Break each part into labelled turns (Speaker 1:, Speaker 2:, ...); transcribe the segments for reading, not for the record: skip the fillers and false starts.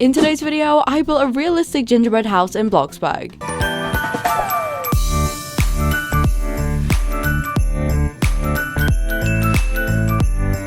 Speaker 1: In today's video, I built a realistic gingerbread house in Bloxburg.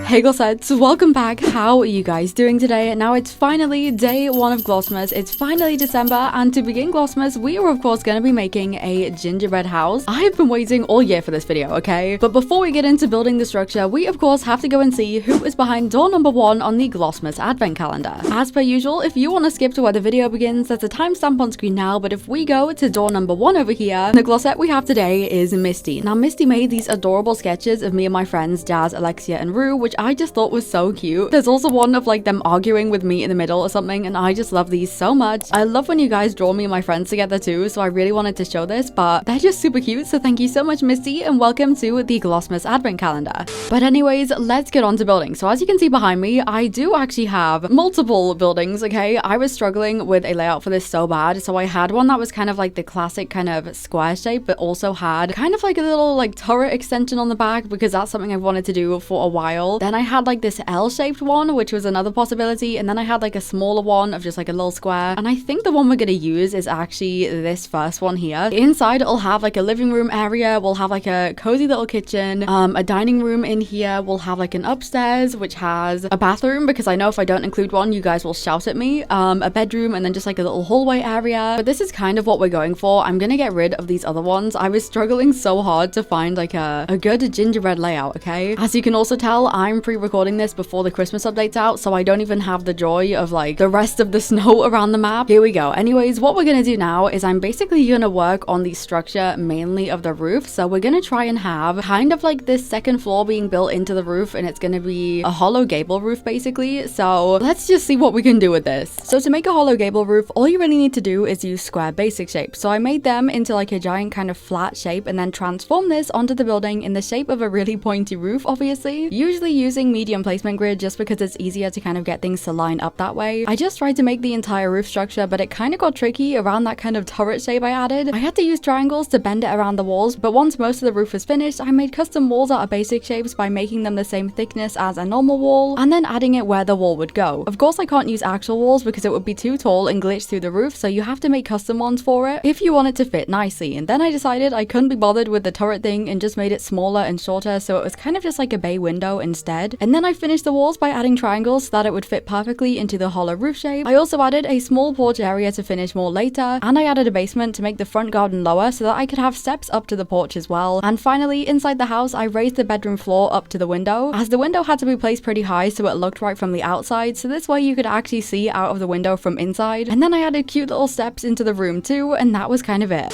Speaker 1: Hey glossettes, welcome back. How are you guys doing today? Now it's finally day 1 of GLOSSMAS, it's finally December, and to begin GLOSSMAS, we are of course going to be making a gingerbread house. I have been waiting all year for this video, okay? But before we get into building the structure, we of course have to go and see who is behind door number 1 on the GLOSSMAS advent calendar. As per usual, if you want to skip to where the video begins, there's a timestamp on screen now, but if we go to door number 1 over here, the glossette we have today is Misty. Now Misty made these adorable sketches of me and my friends Jazz, Alexia, and Rue, which I just thought was so cute. There's also one of like them arguing with me in the middle or something, and I just love these so much. I love when you guys draw me and my friends together too, so I really wanted to show this, but they're just super cute, so thank you so much Misty, and welcome to the GLOSSMAS advent calendar. But anyways, let's get on to building. So as you can see behind me, I do actually have multiple buildings, okay? I was struggling with a layout for this so bad, so I had one that was kind of like the classic kind of square shape, but also had kind of like a little like turret extension on the back, because that's something I've wanted to do for a while. Then I had like this L-shaped one, which was another possibility, and then I had like a smaller one of just like a little square, and I think the one we're gonna use is actually this first one here. Inside it'll have like a living room area, we'll have like a cozy little kitchen, a dining room in here, we'll have like an upstairs which has a bathroom, because I know if I don't include one you guys will shout at me, a bedroom, and then just like a little hallway area. But this is kind of what we're going for. I'm gonna get rid of these other ones. I was struggling so hard to find like a good gingerbread layout, okay? As you can also tell, I'm pre-recording this before the Christmas update's out, so I don't even have the joy of like the rest of the snow around the map. Here we go. Anyways, what we're gonna do now is I'm basically gonna work on the structure mainly of the roof. So we're gonna try and have kind of like this second floor being built into the roof, and it's gonna be a hollow gable roof basically. So let's just see what we can do with this. So to make a hollow gable roof, all you really need to do is use square basic shapes. So I made them into like a giant kind of flat shape and then transform this onto the building in the shape of a really pointy roof, obviously. Usually using medium placement grid just because it's easier to kind of get things to line up that way. I just tried to make the entire roof structure, but it kind of got tricky around that kind of turret shape I added. I had to use triangles to bend it around the walls, but once most of the roof was finished, I made custom walls out of basic shapes by making them the same thickness as a normal wall and then adding it where the wall would go. Of course I can't use actual walls because it would be too tall and glitch through the roof, so you have to make custom ones for it if you want it to fit nicely. And then I decided I couldn't be bothered with the turret thing and just made it smaller and shorter, so it was kind of just like a bay window instead. And then I finished the walls by adding triangles so that it would fit perfectly into the hollow roof shape. I also added a small porch area to finish more later, and I added a basement to make the front garden lower so that I could have steps up to the porch as well. And finally, inside the house, I raised the bedroom floor up to the window, as the window had to be placed pretty high so it looked right from the outside, so this way you could actually see out of the window from inside. And then I added cute little steps into the room too, and that was kind of it.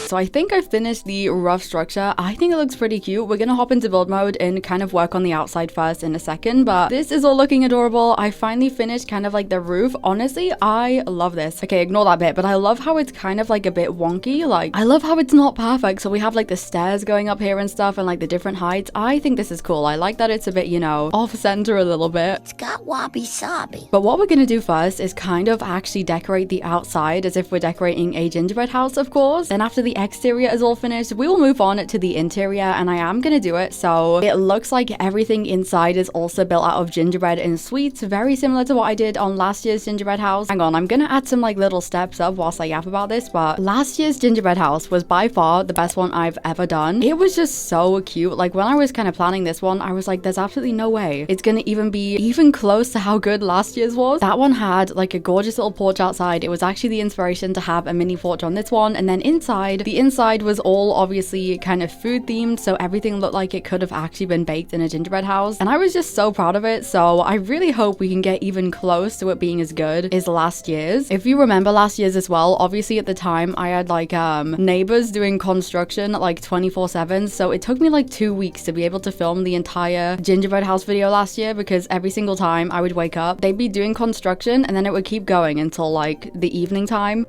Speaker 1: So I think I finished the rough structure. I think it looks pretty cute. We're gonna hop into build mode and kind of work on the outside first in a second, but this is all looking adorable. I finally finished kind of like the roof. Honestly, I love this. Okay, ignore that bit, but I love how it's kind of like a bit wonky. Like, I love how it's not perfect. So we have like the stairs going up here and stuff and like the different heights. I think this is cool. I like that it's a bit, you know, off center a little bit.
Speaker 2: It's got wabi-sabi.
Speaker 1: But what we're gonna do first is kind of actually decorate the outside as if we're decorating a gingerbread house, of course. Then after the exterior is all finished, we will move on to the interior, and I am gonna do it so it looks like everything inside is also built out of gingerbread and sweets, very similar to what I did on last year's gingerbread house. Hang on, I'm gonna add some like little steps up whilst I yap about this, but last year's gingerbread house was by far the best one I've ever done. It was just so cute. Like when I was kind of planning this one, I was like, there's absolutely no way it's gonna even be even close to how good last year's was. That one had like a gorgeous little porch outside. It was actually the inspiration to have a mini porch on this one, and then the inside was all obviously kind of food themed, so everything looked like it could have actually been baked in a gingerbread house, and I was just so proud of it. So I really hope we can get even close to it being as good as last year's. If you remember last year's as well, obviously at the time I had like neighbors doing construction like 24/7, so it took me like 2 weeks to be able to film the entire gingerbread house video last year, because every single time I would wake up, they'd be doing construction and then it would keep going until like the evening time.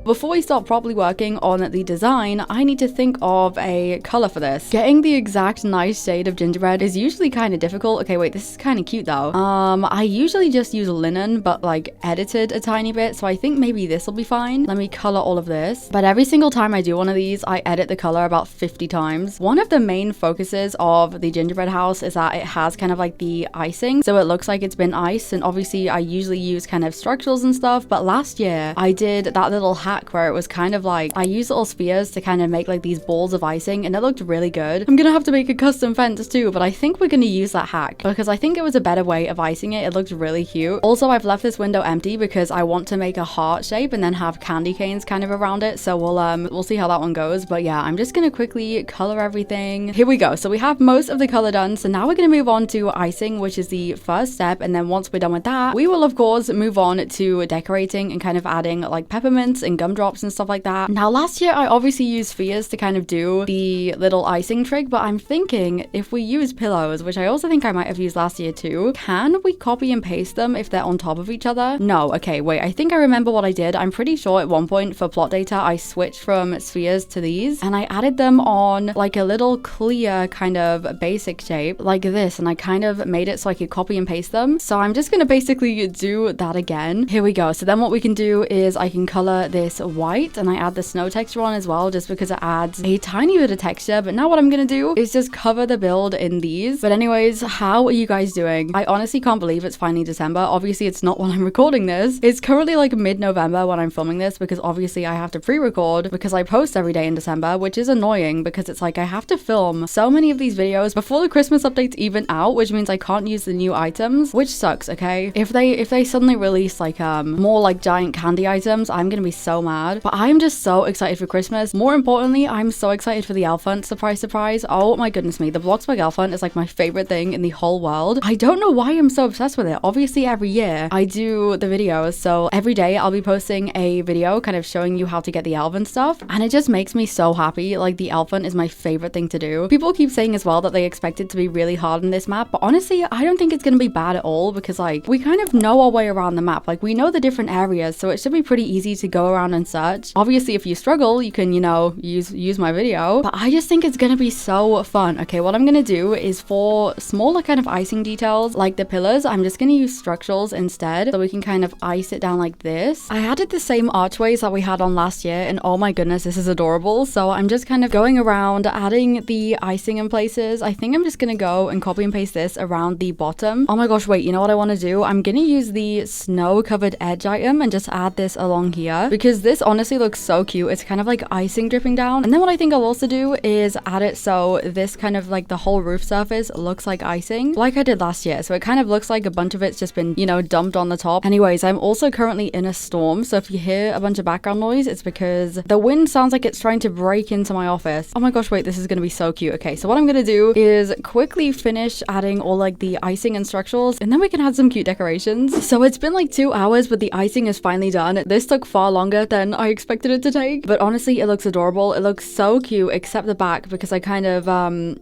Speaker 1: Before we start properly working on the design, I need to think of a color for this. Getting the exact nice shade of gingerbread is usually kind of difficult. Okay, wait, this is kind of cute though. I usually just use linen, but like edited a tiny bit, so I think maybe this will be fine. Let me color all of this. But every single time I do one of these, I edit the color about 50 times. One of the main focuses of the gingerbread house is that it has kind of like the icing, so it looks like it's been iced, and obviously I usually use kind of structurals and stuff, but last year I did that little hack where it was kind of like I used little spheres to kind of make like these balls of icing, and it looked really good. I'm gonna have to make a custom fence too, but I think we're gonna use that hack because I think it was a better way of icing it. It looked really cute. Also, I've left this window empty because I want to make a heart shape and then have candy canes kind of around it, so we'll see how that one goes. But yeah, I'm just gonna quickly color everything. Here we go. So we have most of the color done, so now we're gonna move on to icing, which is the first step, and then once we're done with that, we will of course move on to decorating and kind of adding like peppermints and gumdrops and stuff like that. Now last year I obviously used spheres to kind of do the little icing trick, but I'm thinking if we use pillows, which I also think I might have used last year too, can we copy and paste them if they're on top of each other? No. Okay, wait, I think I remember what I did. I'm pretty sure at one point for plot data I switched from spheres to these, and I added them on like a little clear kind of basic shape like this, and I kind of made it so I could copy and paste them. So I'm just gonna basically do that again. Here we go. So then what we can do is I can color this white, and I add the snow texture on as well just because it adds a tiny bit of texture. But now what I'm gonna do is just cover the build in these. But anyways, how are you guys doing? I honestly can't believe it's finally December. Obviously it's not when I'm recording this. It's currently like mid-November when I'm filming this because obviously I have to pre-record because I post every day in December, which is annoying because it's like I have to film so many of these videos before the Christmas update's even out, which means I can't use the new items, which sucks. Okay, if they suddenly release like more like giant candy items, I'm gonna be so mad. But I'm just so excited for Christmas. More importantly, I'm so excited for the elf hunt. Surprise, surprise. Oh my goodness me, the Bloxburg elf hunt is like my favorite thing in the whole world. I don't know why I'm so obsessed with it. Obviously every year I do the videos, so every day I'll be posting a video kind of showing you how to get the elf and stuff, and it just makes me so happy. Like the elf hunt is my favorite thing to do. People keep saying as well that they expect it to be really hard in this map, but honestly I don't think it's gonna be bad at all because like we kind of know our way around the map. Like we know the different areas, so it should be pretty easy to go around and search. Obviously if you struggle you can, you know, use my video, but I just think it's gonna be so fun. Okay, what I'm gonna do is for smaller kind of icing details like the pillars, I'm just gonna use structurals instead so we can kind of ice it down like this. I added the same archways that we had on last year, and oh my goodness, this is adorable. So I'm just kind of going around adding the icing in places. I think I'm just gonna go and copy and paste this around the bottom. Oh my gosh, wait, you know what I want to do? I'm gonna use the snow covered edge item and just add this along here because this honestly looks so cute. It's kind of like icing dripping down. And then what I think I'll also do is add it so this kind of like the whole roof surface looks like icing like I did last year, so it kind of looks like a bunch of it's just been, you know, dumped on the top. Anyways, I'm also currently in a storm, so if you hear a bunch of background noise, it's because the wind sounds like it's trying to break into my office. Oh my gosh, wait, this is gonna be so cute. Okay, so what I'm gonna do is quickly finish adding all like the icing and structurals, and then we can add some cute decorations. So it's been like 2 hours, but the icing is finally done. This took far longer than I expected it to take, but honestly it looks adorable. It looks so cute except the back because I kind of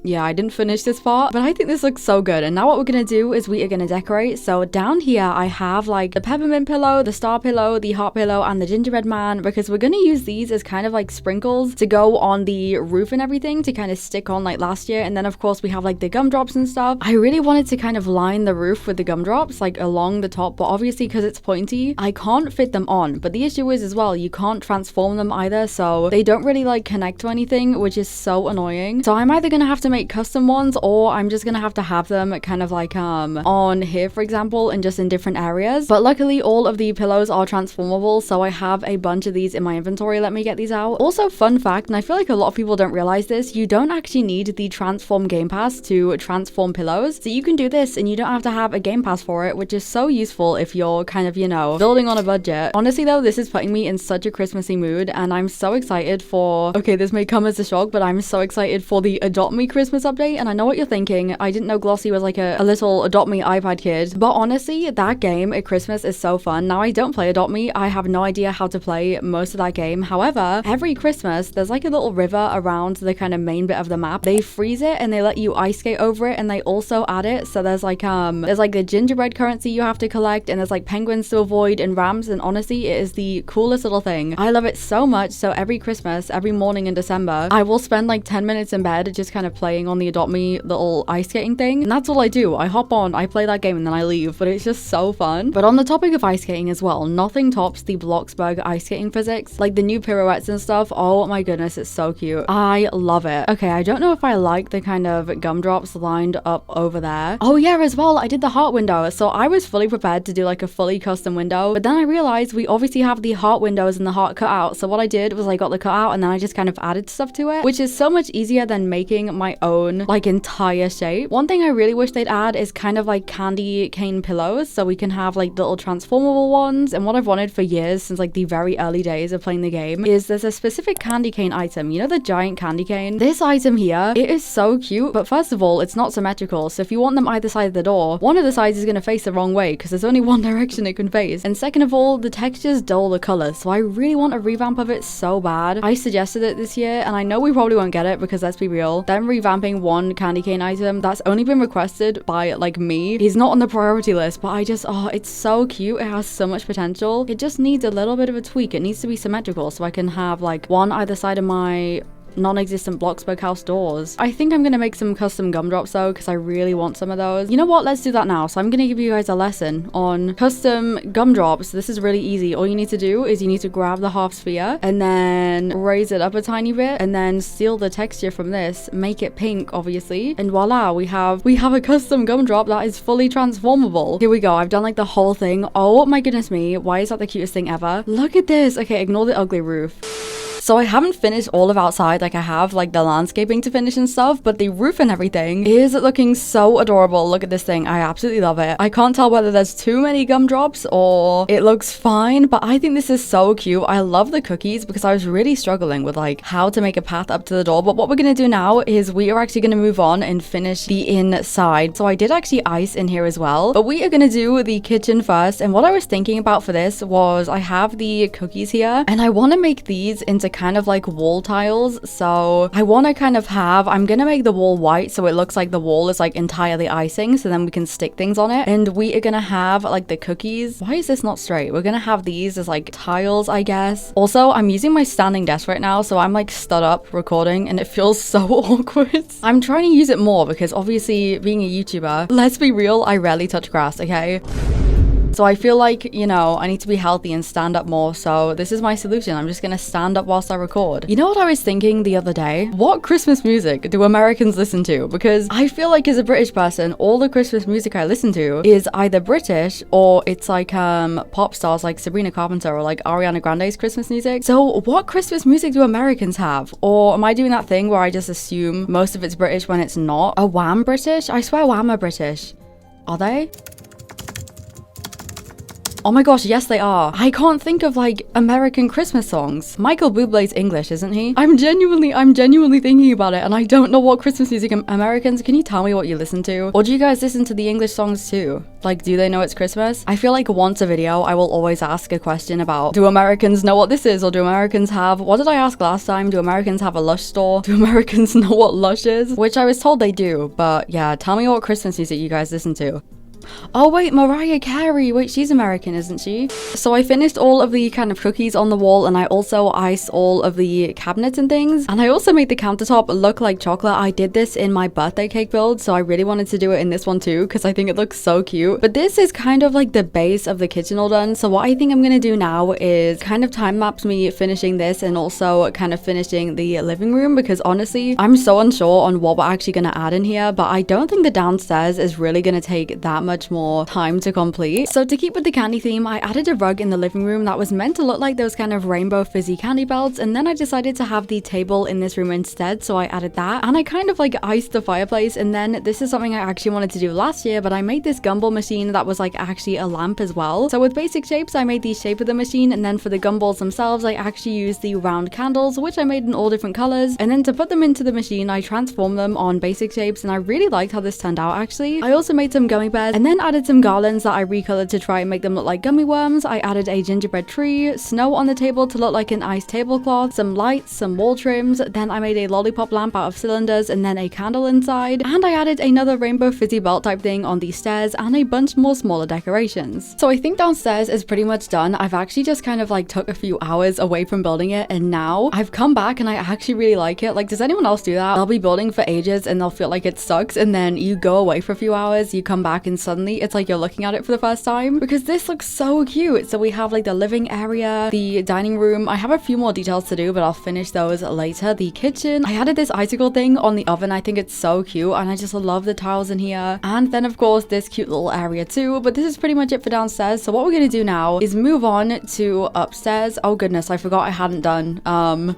Speaker 1: yeah, I didn't finish this part, but I think this looks so good. And now what we're gonna do is we are gonna decorate. So down here I have like the peppermint pillow, the star pillow, the heart pillow, and the gingerbread man because we're gonna use these as kind of like sprinkles to go on the roof and everything to kind of stick on like last year. And then of course we have like the gumdrops and stuff. I really wanted to kind of line the roof with the gumdrops like along the top, but obviously because it's pointy I can't fit them on. But the issue is as well, you can't transform them either, so they don't really like connect to anything, which is so annoying. So I'm either gonna have to make custom ones, or I'm just gonna have to have them kind of like on here for example, and just in different areas. But luckily all of the pillows are transformable, so I have a bunch of these in my inventory. Let me get these out. Also, fun fact, and I feel like a lot of people don't realize this, you don't actually need the transform game pass to transform pillows, so you can do this and you don't have to have a game pass for it, which is so useful if you're kind of, you know, building on a budget. Honestly though, this is putting me in such a Christmassy mood, and I'm so excited for, okay, this may come as a shock, but I'm so excited for the Adopt Me Christmas update. And I know what you're thinking, I didn't know Glossie was like a little Adopt Me iPad kid, but honestly that game at Christmas is so fun. Now I don't play Adopt Me, I have no idea how to play most of that game. However, every Christmas there's like a little river around the kind of main bit of the map. They freeze it and they let you ice skate over it, and they also add it so there's like the gingerbread currency you have to collect, and there's like penguins to avoid and rams, and honestly it is the coolest little thing. I love it so much. So every Christmas, every morning in December, I will spend like 10 minutes in bed just kind of playing on the Adopt Me little ice skating thing. And that's all I do. I hop on, I play that game, and then I leave. But it's just so fun. But on the topic of ice skating as well, nothing tops the Bloxburg ice skating physics. Like the new pirouettes and stuff. Oh my goodness, it's so cute. I love it. Okay, I don't know if I like the kind of gumdrops lined up over there. Oh yeah, as well, I did the heart window. So I was fully prepared to do like a fully custom window. But then I realized we obviously have the heart windows and the heart cutout. So what I did was I got the cutout and then I just kind of added stuff to it, which is so much easier than making my own like entire shape. One thing I really wish they'd add is kind of like candy cane pillows so we can have like little transformable ones. And what I've wanted for years since like the very early days of playing the game is there's a specific candy cane item. You know the giant candy cane? This item here, it is so cute, but first of all, it's not symmetrical. So if you want them either side of the door, one of the sides is going to face the wrong way because there's only one direction it can face. And second of all, the textures dull the colors. So I really want a revamp of it so bad. I suggested it this year and I know we probably won't get it because let's be real, them revamping one candy cane item that's only been requested by like me is not on the priority list, but I just, oh, it's so cute. It has so much potential. It just needs a little bit of a tweak. It needs to be symmetrical so I can have like one either side of my non-existent Bloxburg house doors. I think I'm gonna make some custom gumdrops though because I really want some of those. You know what, let's do that now. So I'm gonna give you guys a lesson on custom gumdrops. This is really easy. All you need to do is you need to grab the half sphere and then raise it up a tiny bit and then steal the texture from this, make it pink obviously, and voila, we have a custom gumdrop that is fully transformable. Here we go. I've done like the whole thing. Oh my goodness me, why is that the cutest thing ever? Look at this. Okay, ignore the ugly roof. So I haven't finished all of outside, like I have like the landscaping to finish and stuff, but the roof and everything is looking so adorable. Look at this thing. I absolutely love it. I can't tell whether there's too many gumdrops or it looks fine, but I think this is so cute. I love the cookies because I was really struggling with like how to make a path up to the door. But what we're going to do now is we are actually going to move on and finish the inside. So I did actually ice in here as well, but we are going to do the kitchen first. And what I was thinking about for this was I have the cookies here and I want to make these into kind of like wall tiles. So I want to kind of have, I'm gonna make the wall white so it looks like the wall is like entirely icing, so then we can stick things on it. And we are gonna have like the cookies. Why is this not straight? We're gonna have these as like tiles, I guess. Also, I'm using my standing desk right now, so I'm like stood up recording and it feels so awkward. I'm trying to use it more because obviously being a YouTuber, let's be real, I rarely touch grass, okay? So I feel like, you know, I need to be healthy and stand up more. So this is my solution. I'm just gonna stand up whilst I record. You know what I was thinking the other day? What Christmas music do Americans listen to? Because I feel like as a British person, all the Christmas music I listen to is either British or it's like pop stars like Sabrina Carpenter or like Ariana Grande's Christmas music. So what Christmas music do Americans have? Or am I doing that thing where I just assume most of it's British when it's not? Are Wham British? I swear Wham are British. Are they? Oh my gosh, yes they are. I can't think of like American Christmas songs. Michael Bublé's English, isn't he? I'm genuinely thinking about it and I don't know what Christmas music Americans, can you tell me what you listen to? Or do you guys listen to the English songs too? Like, do they know it's Christmas? I feel like once a video, I will always ask a question about, do Americans know what this is? Or do Americans have, what did I ask last time? Do Americans have a Lush store? Do Americans know what Lush is? Which I was told they do, but yeah, tell me what Christmas music you guys listen to. Oh wait, Mariah Carey. Wait, she's American, isn't she? So I finished all of the kind of cookies on the wall and I also iced all of the cabinets and things. And I also made the countertop look like chocolate. I did this in my birthday cake build, so I really wanted to do it in this one too because I think it looks so cute. But this is kind of like the base of the kitchen all done. So what I think I'm gonna do now is kind of time lapse me finishing this and also kind of finishing the living room, because honestly, I'm so unsure on what we're actually gonna add in here, but I don't think the downstairs is really gonna take that much more time to complete. So to keep with the candy theme, I added a rug in the living room that was meant to look like those kind of rainbow fizzy candy belts, and then I decided to have the table in this room instead, so I added that, and I kind of like iced the fireplace. And then this is something I actually wanted to do last year, but I made this gumball machine that was like actually a lamp as well. So with basic shapes, I made the shape of the machine, and then for the gumballs themselves, I actually used the round candles, which I made in all different colors, and then to put them into the machine, I transformed them on basic shapes, and I really liked how this turned out actually. I also made some gummy bears, and then added some garlands that I recolored to try and make them look like gummy worms. I added a gingerbread tree, snow on the table to look like an ice tablecloth, some lights, some wall trims, then I made a lollipop lamp out of cylinders and then a candle inside, and I added another rainbow fizzy belt type thing on the stairs and a bunch more smaller decorations. So I think downstairs is pretty much done. I've actually just kind of like took a few hours away from building it, and now I've come back and I actually really like it. Like, does anyone else do that? They'll be building for ages and they'll feel like it sucks, and then you go away for a few hours, you come back and suddenly it's like you're looking at it for the first time, because this looks so cute. So we have like the living area, the dining room. I have a few more details to do, but I'll finish those later. The kitchen, I added this icicle thing on the oven. I think it's so cute and I just love the tiles in here. And then of course this cute little area too, but this is pretty much it for downstairs. So what we're gonna do now is move on to upstairs. Oh goodness, I forgot I hadn't done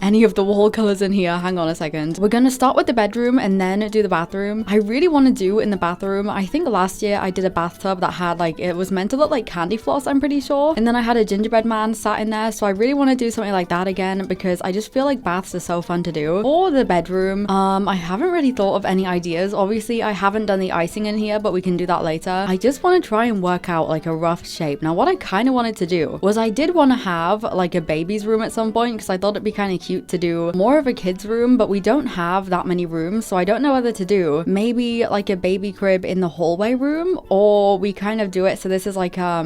Speaker 1: any of the wall colors in here. Hang on a second. We're gonna start with the bedroom and then do the bathroom. I really want to do in the bathroom, I think last year I did a bathtub that had like, it was meant to look like candy floss, I'm pretty sure, and then I had a gingerbread man sat in there. So I really want to do something like that again, because I just feel like baths are so fun to do. For the bedroom, I haven't really thought of any ideas. Obviously I haven't done the icing in here, but we can do that later. I just want to try and work out like a rough shape. Now what I kind of wanted to do was I did want to have like a baby's room at some point, because I thought it'd be kind of cute to do more of a kid's room, but we don't have that many rooms, so I don't know whether to do maybe like a baby crib in the hallway room, or we kind of do it so this is like a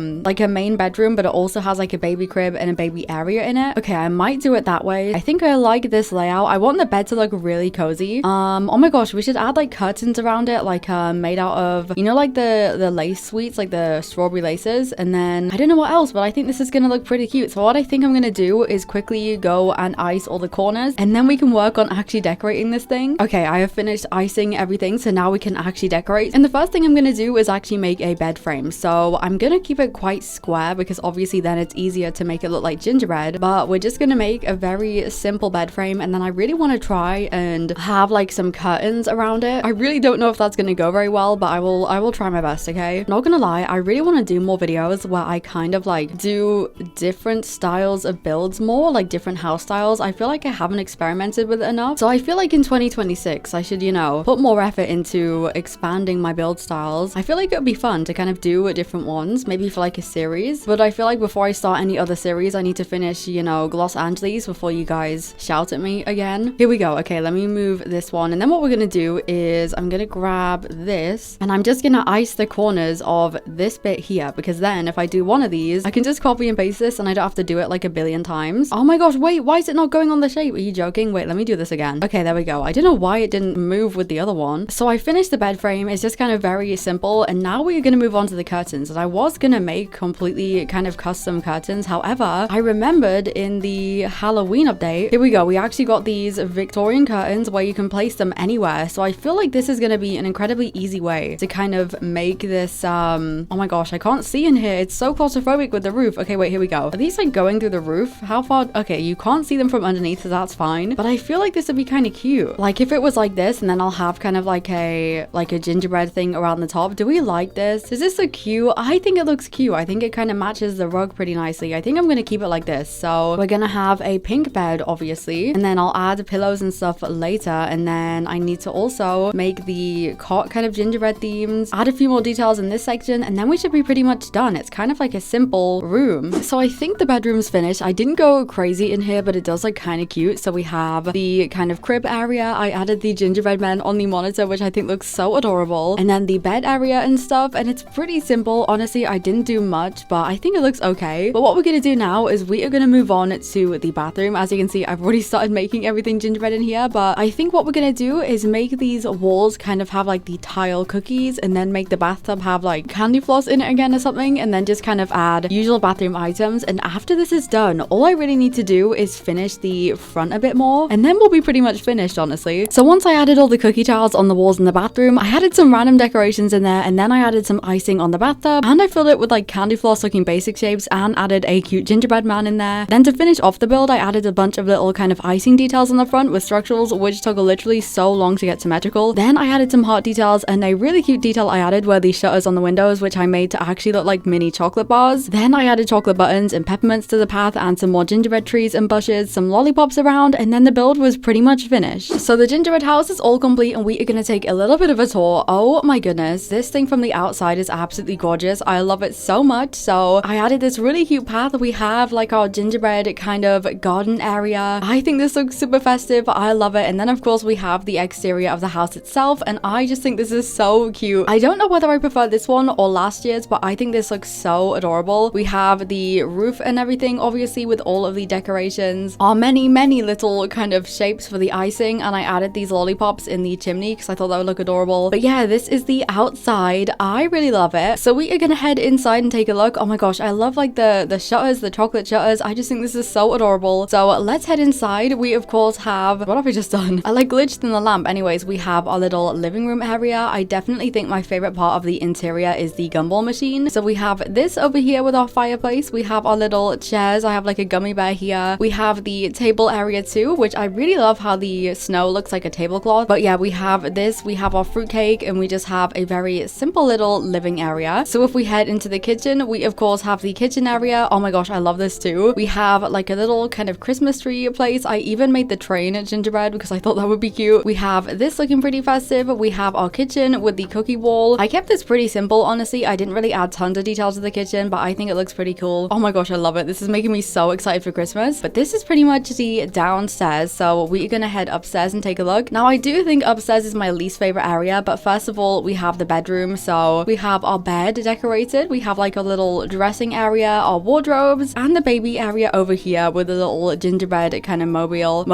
Speaker 1: main bedroom, but it also has like a baby crib and a baby area in it. Okay, I might do it that way. I think I like this layout. I want the bed to look really cozy. Oh my gosh, we should add like curtains around it, like made out of, you know, like the lace sweets, like the strawberry laces, and then I don't know what else, but I think this is gonna look pretty cute. So what I think I'm gonna do is quickly go and ice all the corners, and then we can work on actually decorating this thing. Okay, I have finished icing everything, so now we can actually decorate. And the first thing I'm gonna do is actually make a bed frame. So I'm gonna keep it quite square, because obviously then it's easier to make it look like gingerbread, but we're just gonna make a very simple bed frame, and then I really want to try and have like some curtains around it. I really don't know if that's gonna go very well, but I will try my best. Okay, not gonna lie, I really want to do more videos where I kind of like do different styles of builds more, like different house styles. I feel like I haven't experimented with it enough, so I feel like in 2026 I should, you know, put more effort into expanding my build styles. I feel like it would be fun to kind of do different ones, maybe for like a series, but I feel like before I start any other series I need to finish, you know, Los Angeles before you guys shout at me again. Here we go. Okay, let me move this one, and then what we're gonna do is I'm gonna grab this and I'm just gonna ice the corners of this bit here, because then if I do one of these I can just copy and paste this and I don't have to do it like a billion times. Oh my gosh, wait, why is it not going on the shape? Are you joking? Wait, let me do this again. Okay, there we go. I don't know why it didn't move with the other one. So I finished the bed frame. It's just kind of very simple, and now we're gonna move on to the curtains. And I was gonna make completely kind of custom curtains, however I remembered in the Halloween update, here we go, we actually got these Victorian curtains where you can place them anywhere. So I feel like this is gonna be an incredibly easy way to kind of make this oh my gosh, I can't see in here, it's so claustrophobic with the roof. Okay, wait, here we go. Are these like going through the roof? How far? Okay, you can't see them from underneath, so that's fine, but I feel like this would be kind of cute, like if it was like this and then I'll have kind of like a gingerbread thing around the top. Do we like this? Is this so cute? I think it looks cute. I think it kind of matches the rug pretty nicely. I think I'm gonna keep it like this. So we're gonna have a pink bed obviously, and then I'll add pillows and stuff later, and then I need to also make the cot kind of gingerbread themes, add a few more details in this section, and then we should be pretty much done. It's kind of like a simple room. So I think the bedroom's finished. I didn't go crazy in here, but it does look kind of cute. So we have the kind of crib area. I added the gingerbread men on the monitor, which I think looks so adorable, and then the bed area and stuff, and it's pretty simple. Honestly, I didn't do much, but I think it looks okay. But what we're gonna do now is we are gonna move on to the bathroom. As you can see, I've already started making everything gingerbread in here, but I think what we're gonna do is make these walls kind of have like the tile cookies, and then make the bathtub have like candy floss in it again or something, and then just kind of add usual bathroom items. And after this is done, all I really need to do is finish the front a bit more, and then we'll be pretty much finished, honestly. So once I added all the cookie tiles on the walls in the bathroom, I added some random decorations in there, and then I added some icing on the bathtub, and I filled it with like candy floss looking basic shapes, and added a cute gingerbread man in there. Then to finish off the build, I added a bunch of little kind of icing details on the front with structurals, which took literally so long to get symmetrical. Then I added some heart details, and a really cute detail I added were these shutters on the windows, which I made to actually look like mini chocolate bars. Then I added chocolate buttons and peppermints to the path, and some more gingerbread trees and bushes, some lollipops around, and then the build was pretty much finished. So the gingerbread house is all complete, and we are gonna take a little bit of a tour. Oh my goodness, this thing from the the outside is absolutely gorgeous. I love it so much. So I added this really cute path. We have like our gingerbread kind of garden area. I think this looks super festive. I love it. And then of course we have the exterior of the house itself, and I just think this is so cute. I don't know whether I prefer this one or last year's, but I think this looks so adorable. We have the roof and everything, obviously, with all of the decorations. Our many little kind of shapes for the icing, and I added these lollipops in the chimney because I thought that would look adorable. But yeah, this is the outside. I really love it. So we are gonna head inside and take a look. Oh my gosh, I love like the shutters, the chocolate shutters. I just think this is so adorable. So let's head inside. We of course have, what have we just done? I like glitched in the lamp. Anyways, we have our little living room area. I definitely think my favorite part of the interior is the gumball machine. So we have this over here with our fireplace. We have our little chairs. I have like a gummy bear here. We have the table area too, which I really love how the snow looks like a tablecloth. But yeah, we have this. We have our fruitcake, and we just have a very simple little living area. So if we head into the kitchen, we of course have the kitchen area. Oh my gosh, I love this too. We have like a little kind of Christmas tree place. I even made the train gingerbread because I thought that would be cute. We have this looking pretty festive. We have our kitchen with the cookie wall. I kept this pretty simple, honestly. I didn't really add tons of details to the kitchen, but I think it looks pretty cool. Oh my gosh, I love it. This is making me so excited for Christmas. But this is pretty much the downstairs, so we're gonna head upstairs and take a look. Now, I do think upstairs is my least favorite area, but first of all, we have the bedroom. So we have our bed decorated. We have like a little dressing area, our wardrobes, and the baby area over here with a little gingerbread kind of mobile,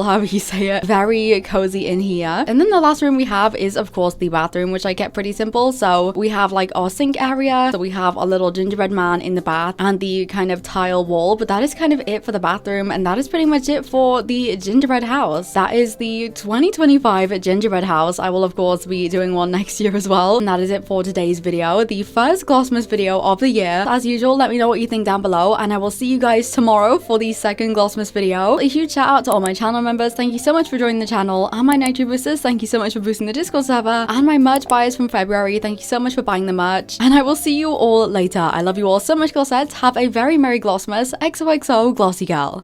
Speaker 1: however you say it. Very cozy in here. And then the last room we have is of course the bathroom, which I kept pretty simple. So we have like our sink area. So we have a little gingerbread man in the bath and the kind of tile wall, but that is kind of it for the bathroom, and that is pretty much it for the gingerbread house. That is the 2025 gingerbread house. I will of course be doing one next year as well. And that is it for today's video, the first GLOSSMAS video of the year. As usual, let me know what you think down below, and I will see you guys tomorrow for the second GLOSSMAS video. A huge shout out to all my channel members. Thank you so much for joining the channel, and my Nitro boosters. Thank you so much for boosting the Discord server, and my merch buyers from February. Thank you so much for buying the merch, and I will see you all later. I love you all so much, glossettes. Have a very merry Glossmas. XOXO, Glossy Girl.